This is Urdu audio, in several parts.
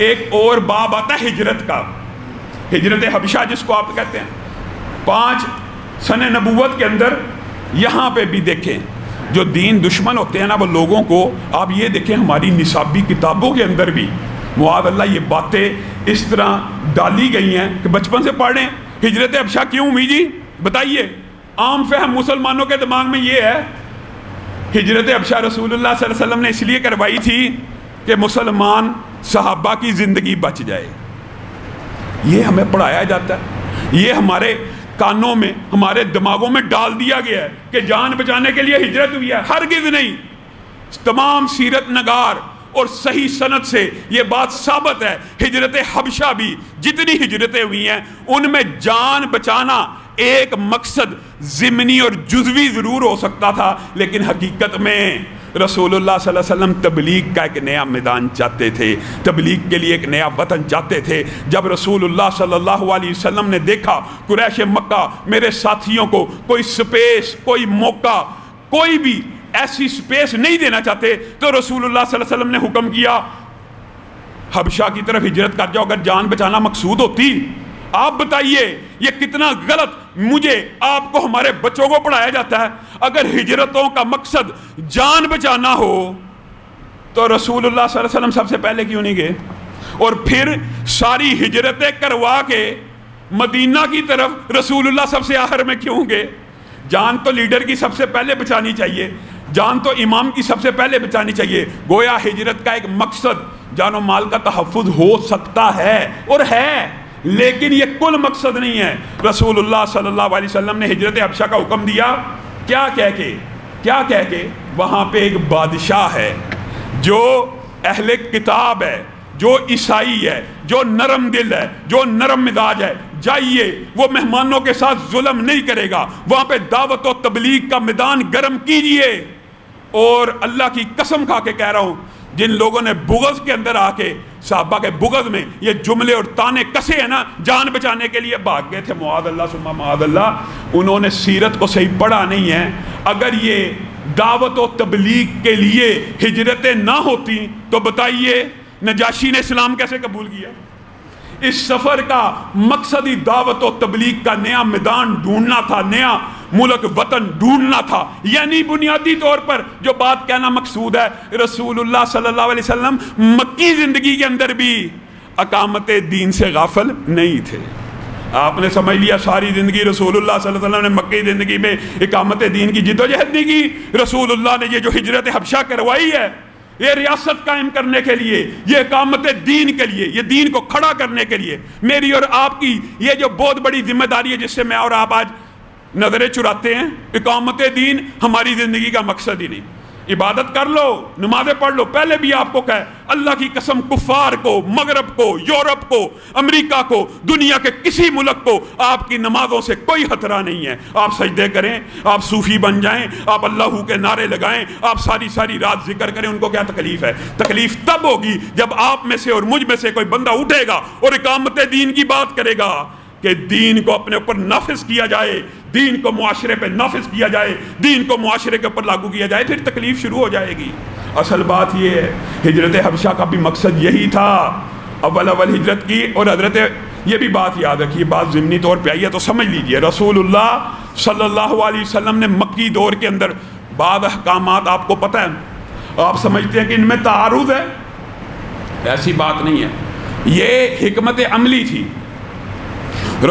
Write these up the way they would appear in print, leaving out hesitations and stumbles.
ایک اور باب آتا ہے ہجرت کا، ہجرت حبشہ جس کو آپ کہتے ہیں۔ 5 سنہ نبوت کے اندر یہاں پہ بھی دیکھیں جو دین دشمن ہوتے ہیں نا وہ لوگوں کو، آپ یہ دیکھیں ہماری نصابی کتابوں کے اندر بھی معاذ اللہ یہ باتیں اس طرح ڈالی گئی ہیں کہ بچپن سے پڑھ رہے ہیں۔ ہجرت حبشہ کیوں ہوئی جی بتائیے؟ عام فہم مسلمانوں کے دماغ میں یہ ہے ہجرت حبشہ رسول اللہ صلی اللہ علیہ وسلم نے اس لیے کروائی تھی کہ مسلمان صحابہ کی زندگی بچ جائے۔ یہ ہمیں پڑھایا جاتا ہے، یہ ہمارے کانوں میں ہمارے دماغوں میں ڈال دیا گیا ہے کہ جان بچانے کے لیے ہجرت ہوئی ہے۔ ہرگز نہیں۔ تمام سیرت نگار اور صحیح سند سے یہ بات ثابت ہے، ہجرت حبشہ بھی جتنی ہجرتیں ہوئی ہیں ان میں جان بچانا ایک مقصد ضمنی اور جزوی ضرور ہو سکتا تھا، لیکن حقیقت میں رسول اللہ صلی اللہ علیہ وسلم تبلیغ کا ایک نیا میدان چاہتے تھے، تبلیغ کے لیے ایک نیا وطن چاہتے تھے۔ جب رسول اللہ صلی اللہ علیہ وسلم نے دیکھا قریش مکہ میرے ساتھیوں کو کوئی سپیس، کوئی موقع، کوئی بھی ایسی سپیس نہیں دینا چاہتے، تو رسول اللہ صلی اللہ علیہ وسلم نے حکم کیا حبشہ کی طرف ہجرت کر جاؤ اگر جان بچانا مقصود ہوتی۔ آپ بتائیے یہ کتنا غلط مجھے آپ کو ہمارے بچوں کو پڑھایا جاتا ہے۔ اگر ہجرتوں کا مقصد جان بچانا ہو تو رسول اللہ صلی اللہ علیہ وسلم سب سے پہلے کیوں نہیں گئے؟ اور پھر ساری ہجرتیں کروا کے مدینہ کی طرف رسول اللہ سب سے آخر میں کیوں گئے؟ جان تو لیڈر کی سب سے پہلے بچانی چاہیے، جان تو امام کی سب سے پہلے بچانی چاہیے۔ گویا ہجرت کا ایک مقصد جان و مال کا تحفظ ہو سکتا ہے اور ہے، لیکن یہ کل مقصد نہیں ہے۔ رسول اللہ صلی اللہ علیہ وسلم نے ہجرت حبشہ کا حکم دیا کیا کہہ کے وہاں پہ ایک بادشاہ ہے جو اہل کتاب ہے، جو عیسائی ہے، جو نرم دل ہے، جو نرم مزاج ہے، جائیے وہ مہمانوں کے ساتھ ظلم نہیں کرے گا، وہاں پہ دعوت و تبلیغ کا میدان گرم کیجئے۔ اور اللہ کی قسم کھا کے کہہ رہا ہوں جن لوگوں نے بغض کے اندر آ کے صحابہ کے بغض میں یہ جملے اور تانے کسے ہیں نا، جان بچانے کے لیے بھاگ گئے تھے، معاذ اللہ ثم معاذ اللہ، انہوں نے سیرت کو صحیح پڑھا نہیں ہے۔ اگر یہ دعوت و تبلیغ کے لیے ہجرتیں نہ ہوتی تو بتائیے نجاشی نے اسلام کیسے قبول کیا؟ اس سفر کا مقصد ہی دعوت و تبلیغ کا نیا میدان ڈھونڈنا تھا، نیا ملک وطن ڈھونڈنا تھا۔ یعنی بنیادی طور پر جو بات کہنا مقصود ہے، رسول اللہ صلی اللہ علیہ وسلم مکی زندگی کے اندر بھی اقامت دین سے غافل نہیں تھے۔ آپ نے سمجھ لیا ساری زندگی رسول اللہ صلی اللہ علیہ وسلم نے مکی زندگی میں اقامت دین کی جد و جہد نہیں کی۔ رسول اللہ نے یہ جو ہجرت حبشہ کروائی ہے یہ ریاست قائم کرنے کے لیے، یہ اقامت دین کے لیے، یہ دین کو کھڑا کرنے کے لیے، میری اور آپ کی یہ جو بہت بڑی ذمہ داری ہے جس سے میں اور آپ آج نظریں چراتے ہیں۔ اقامت دین ہماری زندگی کا مقصد ہی نہیں۔ عبادت کر لو، نمازیں پڑھ لو، پہلے بھی آپ کو کہا اللہ کی قسم کفار کو، مغرب کو، یورپ کو، امریکہ کو، دنیا کے کسی ملک کو آپ کی نمازوں سے کوئی خطرہ نہیں ہے۔ آپ سجدے کریں، آپ صوفی بن جائیں، آپ اللہ کے نعرے لگائیں، آپ ساری رات ذکر کریں، ان کو کیا تکلیف ہے؟ تکلیف تب ہوگی جب آپ میں سے اور مجھ میں سے کوئی بندہ اٹھے گا اور اقامت دین کی بات کرے گا کہ دین کو اپنے اوپر نافذ کیا جائے، دین کو معاشرے پہ نافذ کیا جائے، دین کو معاشرے کے اوپر لاگو کیا جائے، پھر تکلیف شروع ہو جائے گی۔ اصل بات یہ ہے ہجرت حبشہ کا بھی مقصد یہی تھا، اول ہجرت کی۔ اور حضرت یہ بھی بات یاد رکھیے، بات ضمنی طور پہ آئی ہے تو سمجھ لیجئے، رسول اللہ صلی اللہ علیہ وسلم نے مکی دور کے اندر بعض احکامات آپ کو پتہ ہے، آپ سمجھتے ہیں کہ ان میں تعارض ہے، ایسی بات نہیں ہے، یہ حکمت عملی تھی۔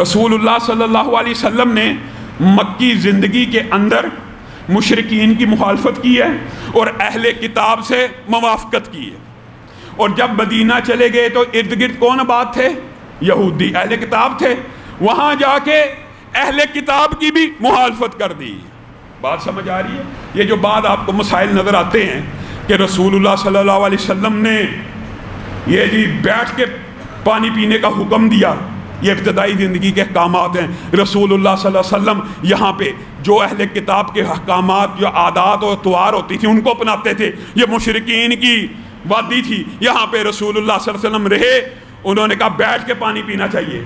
رسول اللہ صلی اللہ علیہ وسلم نے مکی زندگی کے اندر مشرکین کی مخالفت کی ہے اور اہل کتاب سے موافقت کی ہے، اور جب مدینہ چلے گئے تو ارد گرد کون آباد تھے؟ یہودی، اہل کتاب تھے، وہاں جا کے اہل کتاب کی بھی مخالفت کر دی۔ بات سمجھ آ رہی ہے؟ یہ جو بعد آپ کو مسائل نظر آتے ہیں کہ رسول اللہ صلی اللہ علیہ وسلم نے یہ جی بیٹھ کے پانی پینے کا حکم دیا، یہ ابتدائی زندگی کے احکامات ہیں۔ رسول اللہ صلی اللہ علیہ وسلم یہاں پہ جو اہل کتاب کے احکامات، جو عادات اور طوار ہوتی تھی ان کو اپناتے تھے، یہ مشرکین کی وادی تھی، یہاں پہ رسول اللہ صلی اللہ علیہ وسلم رہے، انہوں نے کہا بیٹھ کے پانی پینا چاہیے۔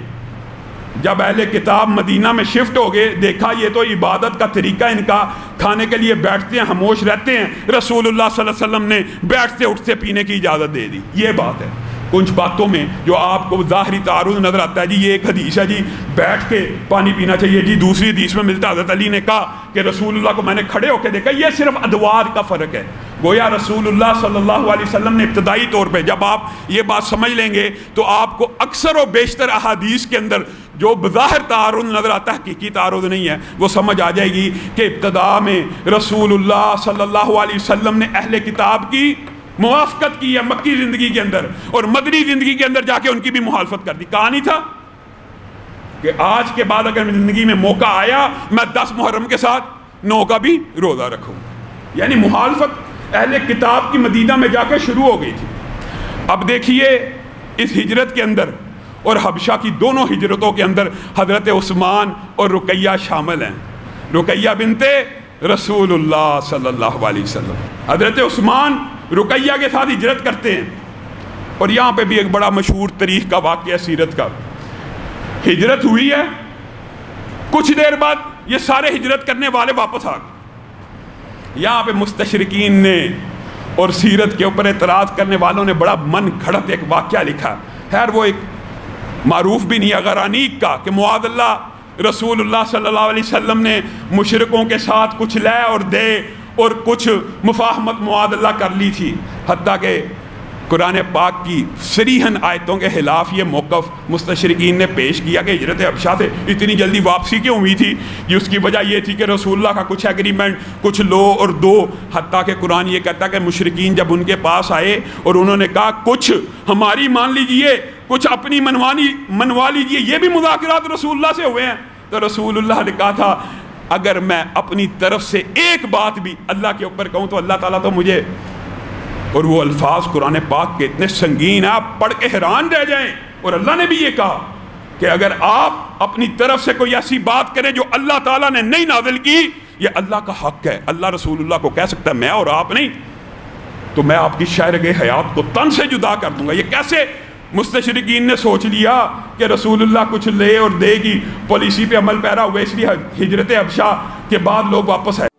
جب اہل کتاب مدینہ میں شفٹ ہو گئے، دیکھا یہ تو عبادت کا طریقہ ان کا، کھانے کے لیے بیٹھتے ہیں، خاموش رہتے ہیں، رسول اللہ صلی اللہ علیہ وسلم نے بیٹھتے اٹھتے پینے کی اجازت دے دی۔ یہ بات ہے کچھ باتوں میں جو آپ کو ظاہری تعارض نظر آتا ہے، جی یہ ایک حدیث ہے جی بیٹھ کے پانی پینا چاہیے، جی دوسری حدیث میں ملتا ہے حضرت علی نے کہا کہ رسول اللہ کو میں نے کھڑے ہو کے دیکھا، یہ صرف ادوار کا فرق ہے۔ گویا رسول اللہ صلی اللہ علیہ وسلم نے ابتدائی طور پہ جب آپ یہ بات سمجھ لیں گے تو آپ کو اکثر و بیشتر احادیث کے اندر جو بظاہر تعارض نظر آتا ہے حقیقی تعارض نہیں ہے، وہ سمجھ آ جائے گی کہ ابتدا میں رسول اللہ صلی اللہ علیہ وسلم نے اہل کتاب کی موافقت کی ہے مکی زندگی کے اندر، اور مدنی زندگی کے اندر جا کے ان کی بھی مخالفت کر دی۔ کہا نہیں تھا کہ آج کے بعد اگر زندگی میں موقع آیا میں 10 محرم کے ساتھ 9 کا بھی روزہ رکھوں، یعنی مخالفت اہل کتاب کی مدینہ میں جا کے شروع ہو گئی تھی۔ اب دیکھیے اس ہجرت کے اندر اور حبشہ کی دونوں ہجرتوں کے اندر حضرت عثمان اور رقیہ شامل ہیں، رقیہ بنت رسول اللہ صلی اللہ علیہ وسلم۔ حضرت عثمان رقیہ کے ساتھ ہجرت کرتے ہیں، اور یہاں پہ بھی ایک بڑا مشہور تاریخ کا واقعہ سیرت کا، ہجرت ہوئی ہے، کچھ دیر بعد یہ سارے ہجرت کرنے والے واپس آ گئے۔ یہاں پہ مستشرقین نے اور سیرت کے اوپر اعتراض کرنے والوں نے بڑا من گھڑت ایک واقعہ لکھا، خیر وہ ایک معروف بھی نہیں غرانیق کا، کہ معاذ اللہ رسول اللہ صلی اللہ علیہ وسلم نے مشرکوں کے ساتھ کچھ لے اور دے اور کچھ مفاہمت معاذ اللہ کر لی تھی، حتیٰ کہ قرآن پاک کی صریحاً آیتوں کے خلاف یہ موقف مستشرقین نے پیش کیا کہ ہجرت حبشہ سے اتنی جلدی واپسی کیوں ہوئی تھی، کہ اس کی وجہ یہ تھی کہ رسول اللہ کا کچھ ایگریمنٹ کچھ لو اور دو، حتیٰ کہ قرآن یہ کہتا ہے کہ مشرکین جب ان کے پاس آئے اور انہوں نے کہا کچھ ہماری مان لیجئے کچھ اپنی منوا لیجئے، یہ بھی مذاکرات رسول اللہ سے ہوئے ہیں، تو رسول اللہ نے کہا تھا اگر میں اپنی طرف سے ایک بات بھی اللہ کے اوپر کہوں تو اللہ تعالیٰ تو مجھے، اور وہ الفاظ قرآن پاک کے اتنے سنگین ہیں آپ پڑھ کے حیران رہ جائیں، اور اللہ نے بھی یہ کہا کہ اگر آپ اپنی طرف سے کوئی ایسی بات کریں جو اللہ تعالیٰ نے نہیں نازل کی، یہ اللہ کا حق ہے، اللہ رسول اللہ کو کہہ سکتا ہے میں اور آپ نہیں، تو میں آپ کی شہرگہ حیات کو تن سے جدا کر دوں گا۔ یہ کیسے مستشرقین نے سوچ لیا کہ رسول اللہ کچھ لے اور دے گی پالیسی پہ عمل پیرا ہوئے، اس لیے ہجرت حبشہ کے بعد لوگ واپس آئے۔